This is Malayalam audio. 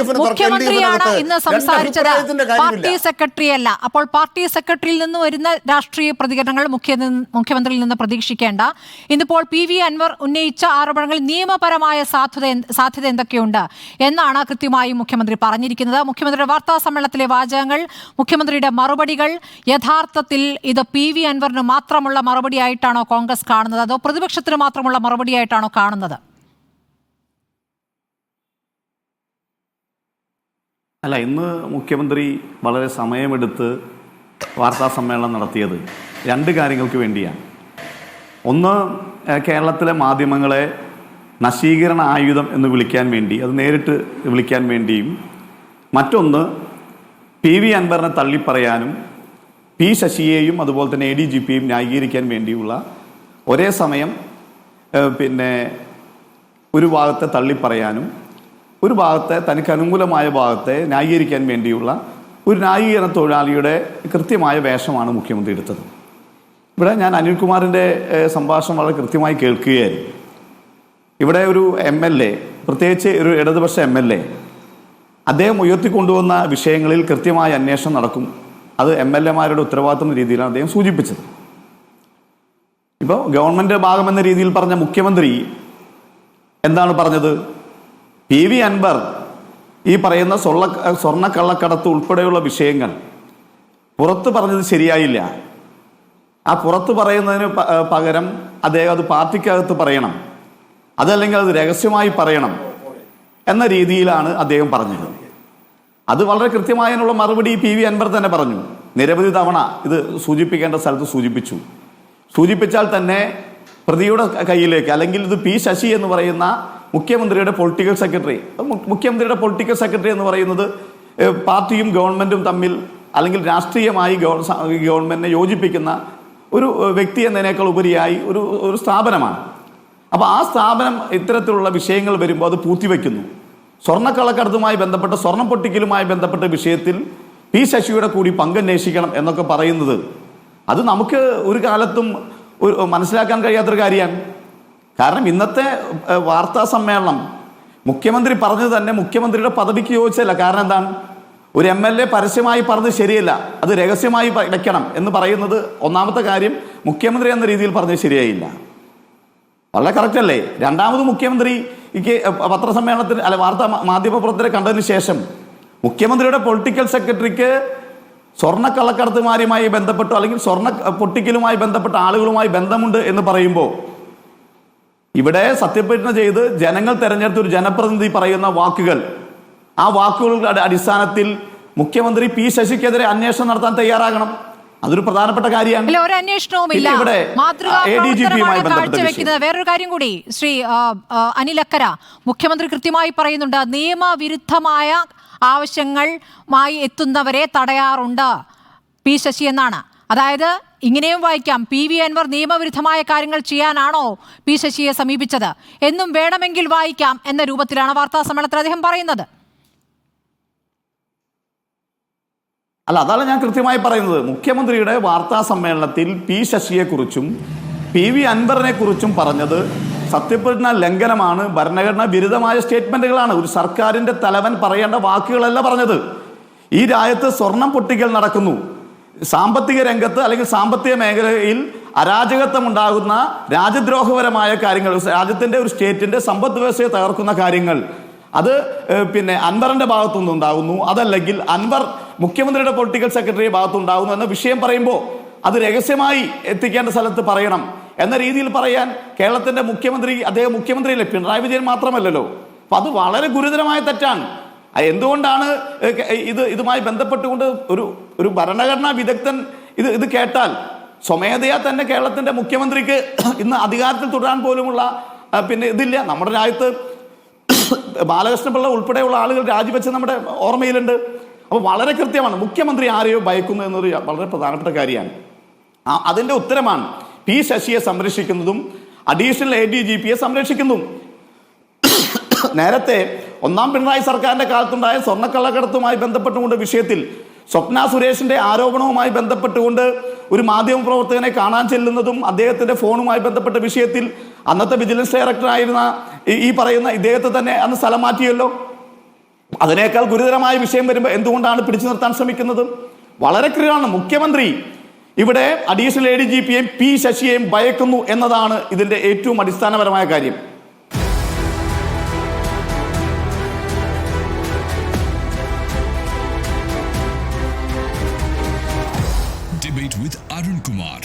മുഖ്യമന്ത്രിയാണ് ഇന്ന് സംസാരിച്ചത്, പാർട്ടി സെക്രട്ടറി അല്ല. അപ്പോൾ പാർട്ടി സെക്രട്ടറിയിൽ നിന്ന് വരുന്ന രാഷ്ട്രീയ പ്രതികരണങ്ങൾ മുഖ്യമന്ത്രിയിൽ നിന്ന് പ്രതീക്ഷിക്കേണ്ട. ഇന്നിപ്പോൾ PV അൻവർ ഉന്നയിച്ച ആരോപണങ്ങളിൽ നിയമപരമായ സാധ്യത എന്തൊക്കെയുണ്ട് എന്നാണ് കൃത്യമായി മുഖ്യമന്ത്രി പറഞ്ഞിരിക്കുന്നത്. മുഖ്യമന്ത്രിയുടെ വാർത്താ സമ്മേളനത്തിലെ വാചകങ്ങൾ, മുഖ്യമന്ത്രിയുടെ മറുപടികൾ, യഥാർത്ഥത്തിൽ ഇത് PV അൻവറിന് മാത്രമുള്ള മറുപടിയായിട്ടാണോ കോൺഗ്രസ് കാണുന്നത്, അതോ പ്രതിപക്ഷത്തിന് മാത്രമുള്ള മറുപടിയായിട്ടാണോ കാണുന്നത്? അല്ല, ഇന്ന് മുഖ്യമന്ത്രി വളരെ സമയമെടുത്ത് വാർത്താ സമ്മേളനം നടത്തിയത് രണ്ട് കാര്യങ്ങൾക്ക് വേണ്ടിയാണ്. ഒന്ന്, കേരളത്തിലെ മാധ്യമങ്ങളെ നശീകരണ ആയുധം എന്ന് വിളിക്കാൻ വേണ്ടി, അത് നേരിട്ട് വിളിക്കാൻ വേണ്ടിയും, മറ്റൊന്ന് PV അൻവറിനെ തള്ളിപ്പറയാനും P ശശിയെയും അതുപോലെ തന്നെ ADGPയും ന്യായീകരിക്കാൻ വേണ്ടിയുള്ള ഒരേ സമയം ഒരു ഭാഗത്തെ തള്ളിപ്പറയാനും ഒരു ഭാഗത്തെ തനിക്ക് അനുകൂലമായ ഭാഗത്തെ ന്യായീകരിക്കാൻ വേണ്ടിയുള്ള ഒരു ന്യായീകരണ തൊഴിലാളിയുടെ കൃത്യമായ വേഷമാണ് മുഖ്യമന്ത്രി എടുത്തത്. ഇവിടെ ഞാൻ അനിൽകുമാറിൻ്റെ സംഭാഷണം വളരെ കൃത്യമായി കേൾക്കുകയായിരുന്നു. ഇവിടെ ഒരു MLA, പ്രത്യേകിച്ച് ഒരു ഇടതുപക്ഷ MLA, അദ്ദേഹം ഉയർത്തിക്കൊണ്ടുവന്ന വിഷയങ്ങളിൽ കൃത്യമായ അന്വേഷണം നടക്കും, അത് MLA-മാരുടെ ഉത്തരവാദിത്വം രീതിയിലാണ് അദ്ദേഹം സൂചിപ്പിച്ചത്. ഇപ്പോൾ ഗവൺമെൻറ് ഭാഗമെന്ന രീതിയിൽ പറഞ്ഞ മുഖ്യമന്ത്രി എന്താണ് പറഞ്ഞത്? PV അൻവർ ഈ പറയുന്ന സ്വർണ്ണക്കള്ളക്കടത്ത് ഉൾപ്പെടെയുള്ള വിഷയങ്ങൾ പുറത്ത് പറഞ്ഞത് ശരിയായില്ല. ആ പുറത്ത് പറയുന്നതിന് പകരം അദ്ദേഹം അത് പാർട്ടിക്കകത്ത് പറയണം, അതല്ലെങ്കിൽ അത് രഹസ്യമായി പറയണം എന്ന രീതിയിലാണ് അദ്ദേഹം പറഞ്ഞത്. അത് വളരെ കൃത്യമായതിനുള്ള മറുപടി PV അൻവർ തന്നെ പറഞ്ഞു. നിരവധി തവണ ഇത് സൂചിപ്പിക്കേണ്ട സ്ഥലത്ത് സൂചിപ്പിച്ചാൽ തന്നെ പ്രതിയുടെ കയ്യിലേക്ക്, അല്ലെങ്കിൽ ഇത് P ശശി എന്ന് പറയുന്ന മുഖ്യമന്ത്രിയുടെ പൊളിറ്റിക്കൽ സെക്രട്ടറി എന്ന് പറയുന്നത് പാർട്ടിയും ഗവൺമെൻറ്റും തമ്മിൽ, അല്ലെങ്കിൽ രാഷ്ട്രീയമായി ഗവൺമെൻറ്റിനെ യോജിപ്പിക്കുന്ന ഒരു വ്യക്തി എന്നതിനേക്കാൾ ഉപരിയായി ഒരു സ്ഥാപനമാണ്. അപ്പോൾ ആ സ്ഥാപനം ഇത്തരത്തിലുള്ള വിഷയങ്ങൾ വരുമ്പോൾ അത് പൂഴ്ത്തിവെക്കുന്നു. സ്വർണ്ണക്കള്ളക്കടത്തുമായി ബന്ധപ്പെട്ട, സ്വർണം പൊട്ടിക്കലുമായി ബന്ധപ്പെട്ട വിഷയത്തിൽ P ശശിയുടെ കൂടി പങ്കന്വേഷിക്കണം എന്നൊക്കെ പറയുന്നത്, അത് നമുക്ക് ഒരു കാലത്തും മനസ്സിലാക്കാൻ കഴിയാത്തൊരു കാര്യമാണ്. കാരണം ഇന്നത്തെ വാർത്താ സമ്മേളനം മുഖ്യമന്ത്രി പറഞ്ഞത് തന്നെ മുഖ്യമന്ത്രിയുടെ പദവിക്ക് യോജിച്ചല്ല. കാരണം എന്താണ്? ഒരു MLA പരസ്യമായി പറഞ്ഞത് ശരിയല്ല, അത് രഹസ്യമായി വെക്കണം എന്ന് പറയുന്നത് ഒന്നാമത്തെ കാര്യം. മുഖ്യമന്ത്രി എന്ന രീതിയിൽ പറഞ്ഞത് ശരിയായില്ല, വളരെ കറക്റ്റ് അല്ലേ? രണ്ടാമത് മുഖ്യമന്ത്രിക്ക് പത്രസമ്മേളനത്തിൽ വാർത്താ മാധ്യമപ്രവർത്തകരെ കണ്ടതിന് ശേഷം മുഖ്യമന്ത്രിയുടെ പൊളിറ്റിക്കൽ സെക്രട്ടറിക്ക് സ്വർണ്ണക്കള്ളക്കടത്തുമാരുമായി ബന്ധപ്പെട്ടോ അല്ലെങ്കിൽ സ്വർണ്ണ പൊട്ടിക്കലുമായി ബന്ധപ്പെട്ട ആളുകളുമായി ബന്ധമുണ്ട് എന്ന് പറയുമ്പോൾ, ഇവിടെ സത്യപ്രതിജ്ഞ ചെയ്ത് ജനങ്ങൾ തെരഞ്ഞെടുത്ത ഒരു ജനപ്രതിനിധി പറയുന്ന വാക്കുകൾ, ആ വാക്കുകളുടെ അടിസ്ഥാനത്തിൽ മുഖ്യമന്ത്രി P ശശിക്കെതിരെ അന്വേഷണം നടത്താൻ തയ്യാറാകണം. അതൊരു പ്രധാനപ്പെട്ട കാര്യമാണ്. ഒരു അന്വേഷണവുമില്ല, വേറൊരു കാര്യം കൂടി ശ്രീ അനിലക്കര, മുഖ്യമന്ത്രി കൃത്യമായി പറയുന്നുണ്ട്, നിയമവിരുദ്ധമായ ആവശ്യങ്ങളുമായി എത്തുന്നവരെ തടയാറുണ്ട് P ശശി എന്നാണ്. അതായത് ഇങ്ങനെയും വായിക്കാം, PV അൻവർ നിയമവിരുദ്ധമായ കാര്യങ്ങൾ ചെയ്യാനാണോ P ശശിയെ സമീപിച്ചത് എന്നും വേണമെങ്കിൽ വായിക്കാം എന്ന രൂപത്തിലാണ് വാർത്താ സമ്മേളനത്തിൽ അദ്ദേഹം പറയുന്നത്. അല്ല, അതാണ് ഞാൻ കൃത്യമായി പറയുന്നത്. മുഖ്യമന്ത്രിയുടെ വാർത്താ സമ്മേളനത്തിൽ P ശശിയെക്കുറിച്ചും PV അൻവറിനെ കുറിച്ചും പറഞ്ഞത് സത്യപ്രതിജ്ഞ ലംഘനമാണ്, ഭരണഘടനാ വിരുദ്ധമായ സ്റ്റേറ്റ്മെന്റുകളാണ്. ഒരു സർക്കാരിന്റെ തലവൻ പറയേണ്ട വാക്കുകളല്ല പറഞ്ഞത്. ഈ രാജ്യത്ത് സ്വർണം പൊട്ടിക്കൽ നടക്കുന്നു, സാമ്പത്തിക രംഗത്ത് അല്ലെങ്കിൽ സാമ്പത്തിക മേഖലയിൽ അരാജകത്വം ഉണ്ടാകുന്ന രാജ്യദ്രോഹപരമായ കാര്യങ്ങൾ, രാജ്യത്തിൻ്റെ ഒരു സ്റ്റേറ്റിൻ്റെ സമ്പദ് വ്യവസ്ഥയെ തകർക്കുന്ന കാര്യങ്ങൾ, അത് അൻവറിൻ്റെ ഭാഗത്തുനിന്ന് ഉണ്ടാകുന്നു, അതല്ലെങ്കിൽ അൻവർ മുഖ്യമന്ത്രിയുടെ പൊളിറ്റിക്കൽ സെക്രട്ടറിയുടെ ഭാഗത്തുണ്ടാകുന്നു എന്ന വിഷയം പറയുമ്പോൾ അത് രഹസ്യമായി എത്തിക്കേണ്ട സ്ഥലത്ത് പറയണം എന്ന രീതിയിൽ പറയാൻ കേരളത്തിൻ്റെ മുഖ്യമന്ത്രി, അദ്ദേഹം മുഖ്യമന്ത്രിയല്ലേ, പിണറായി വിജയൻ മാത്രമല്ലല്ലോ. അപ്പം അത് വളരെ ഗുരുതരമായ തെറ്റാണ്. എന്തുകൊണ്ടാണ് ഇതുമായി ബന്ധപ്പെട്ടുകൊണ്ട് ഒരു ഭരണഘടനാ വിദഗ്ധൻ ഇത് കേട്ടാൽ സ്വമേധയാ തന്നെ കേരളത്തിൻ്റെ മുഖ്യമന്ത്രിക്ക് ഇന്ന് അധികാരത്തിൽ തുടരാൻ പോലുമുള്ള ഇതില്ല. നമ്മുടെ രാജ്യത്ത് ബാലകൃഷ്ണപിള്ള ഉൾപ്പെടെയുള്ള ആളുകൾ രാജിവെച്ച് നമ്മുടെ ഓർമ്മയിലുണ്ട്. അപ്പോൾ വളരെ കൃത്യമാണ്, മുഖ്യമന്ത്രി ആരെയോ ഭയക്കുന്നു എന്നൊരു വളരെ പ്രധാനപ്പെട്ട കാര്യമാണ്. അതിൻ്റെ ഉത്തരമാണ് P ശശിയെ സംരക്ഷിക്കുന്നതും അഡീഷണൽ ADGPയെ സംരക്ഷിക്കുന്നതും. നേരത്തെ ഒന്നാം പിണറായി സർക്കാരിൻ്റെ കാലത്തുണ്ടായ സ്വർണ്ണക്കള്ളക്കടത്തുമായി ബന്ധപ്പെട്ടുകൊണ്ട് വിഷയത്തിൽ സ്വപ്ന സുരേഷിൻ്റെ ആരോപണവുമായി ബന്ധപ്പെട്ടുകൊണ്ട് ഒരു മാധ്യമ പ്രവർത്തകനെ കാണാൻ ചെല്ലുന്നതും അദ്ദേഹത്തിൻ്റെ ഫോണുമായി ബന്ധപ്പെട്ട വിഷയത്തിൽ അന്നത്തെ വിജിലൻസ് ഡയറക്ടറായിരുന്ന ഈ പറയുന്ന ഇദ്ദേഹത്തെ തന്നെ അന്ന് സ്ഥലം മാറ്റിയല്ലോ. അതിനേക്കാൾ ഗുരുതരമായ വിഷയം വരുമ്പോൾ എന്തുകൊണ്ടാണ് പിടിച്ചു നിർത്താൻ ശ്രമിക്കുന്നത്? വളരെ ക്ലിയറാണ്. മുഖ്യമന്ത്രി ഇവിടെ അഡീഷണൽ ADGPയെയും പി ശശിയെയും ഭയക്കുന്നു എന്നതാണ് ഇതിന്റെ ഏറ്റവും അടിസ്ഥാനപരമായ കാര്യം. Debate with Arun Kumar.